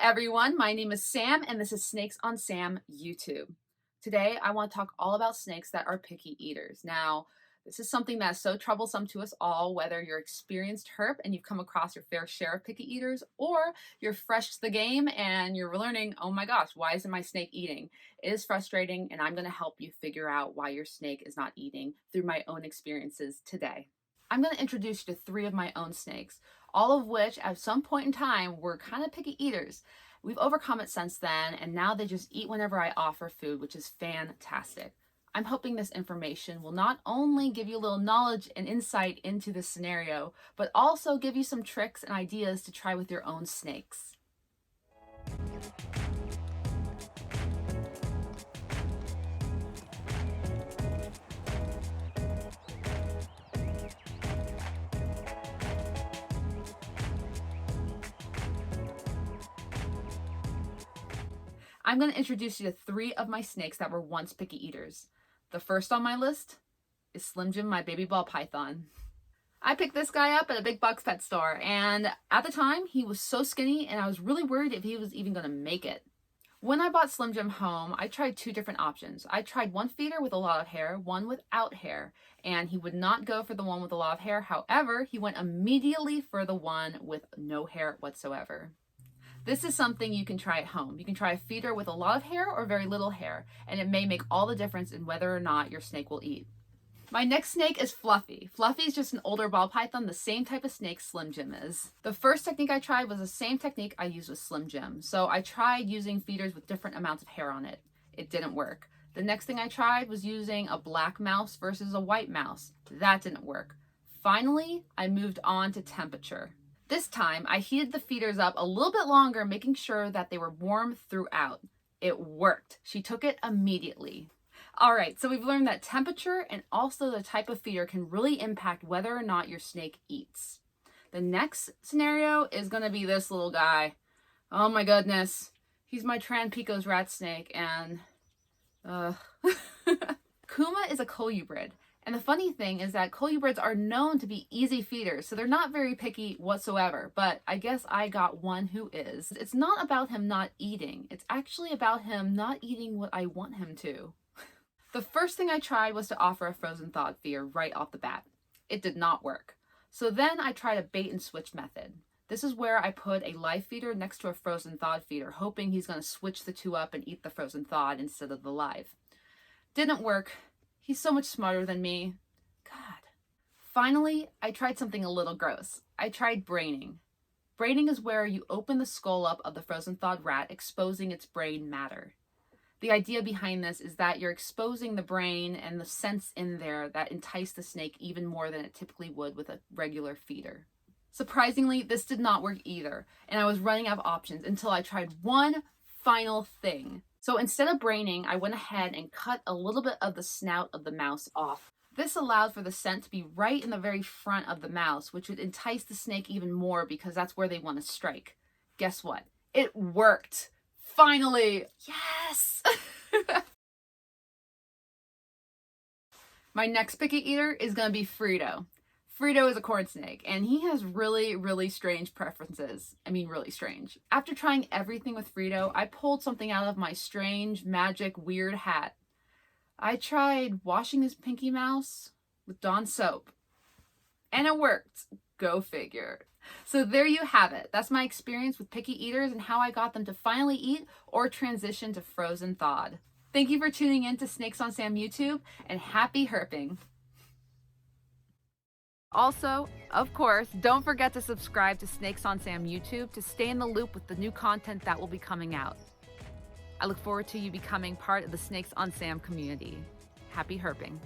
everyone, my name is Sam and this is Snakes on Sam YouTube. Today I want to talk all about snakes that are picky eaters. Now, this is something that's so troublesome to us all, whether you're experienced herp and you've come across your fair share of picky eaters, or you're fresh to the game and you're learning, oh my gosh, why isn't my snake eating? It is frustrating, and I'm going to help you figure out why your snake is not eating through my own experiences today. I'm going to introduce you to 3 of my own snakes, all of which at some point in time were kind of picky eaters. We've overcome it since then, and now they just eat whenever I offer food, which is fantastic. I'm hoping this information will not only give you a little knowledge and insight into this scenario, but also give you some tricks and ideas to try with your own snakes. I'm going to introduce you to 3 of my snakes that were once picky eaters. The first on my list is Slim Jim, my baby ball python. I picked this guy up at a big box pet store, and at the time he was so skinny and I was really worried if he was even going to make it. When I bought Slim Jim home, I tried 2 different options. I tried one feeder with a lot of hair, one without hair, and he would not go for the one with a lot of hair. However, he went immediately for the one with no hair whatsoever. This is something you can try at home. You can try a feeder with a lot of hair or very little hair, and it may make all the difference in whether or not your snake will eat. My next snake is Fluffy. Fluffy is just an older ball python, the same type of snake Slim Jim is. The first technique I tried was the same technique I used with Slim Jim. So I tried using feeders with different amounts of hair on it. It didn't work. The next thing I tried was using a black mouse versus a white mouse. That didn't work. Finally, I moved on to temperature. This time, I heated the feeders up a little bit longer, making sure that they were warm throughout. It worked. She took it immediately. All right, so we've learned that temperature and also the type of feeder can really impact whether or not your snake eats. The next scenario is going to be this little guy. Oh my goodness. He's my Tran-Pecos rat snake, and Kuma is a colubrid. And the funny thing is that colubrids are known to be easy feeders, so they're not very picky whatsoever, but I guess I got one who is. It's not about him not eating. It's actually about him not eating what I want him to. The first thing I tried was to offer a frozen thawed feeder right off the bat. It did not work. So then I tried a bait and switch method. This is where I put a live feeder next to a frozen thawed feeder, hoping he's going to switch the 2 up and eat the frozen thawed instead of the live. Didn't work. He's so much smarter than me. God. Finally, I tried something a little gross. I tried braining. Braining is where you open the skull up of the frozen thawed rat, exposing its brain matter. The idea behind this is that you're exposing the brain and the scents in there that entice the snake even more than it typically would with a regular feeder. Surprisingly, this did not work either, and I was running out of options until I tried one final thing. So instead of braining, I went ahead and cut a little bit of the snout of the mouse off. This allowed for the scent to be right in the very front of the mouse, which would entice the snake even more because that's where they want to strike. Guess what? It worked! Finally! Yes! My next picky eater is going to be Frito. Frito is a corn snake, and he has really strange preferences. I mean, really strange. After trying everything with Frito, I pulled something out of my strange, magic, weird hat. I tried washing his pinky mouse with Dawn soap, and it worked. Go figure. So there you have it. That's my experience with picky eaters and how I got them to finally eat or transition to frozen thawed. Thank you for tuning in to Snakes on Sam YouTube, and happy herping. Also, of course, don't forget to subscribe to Snakes on Sam YouTube to stay in the loop with the new content that will be coming out. I look forward to you becoming part of the Snakes on Sam community. Happy herping.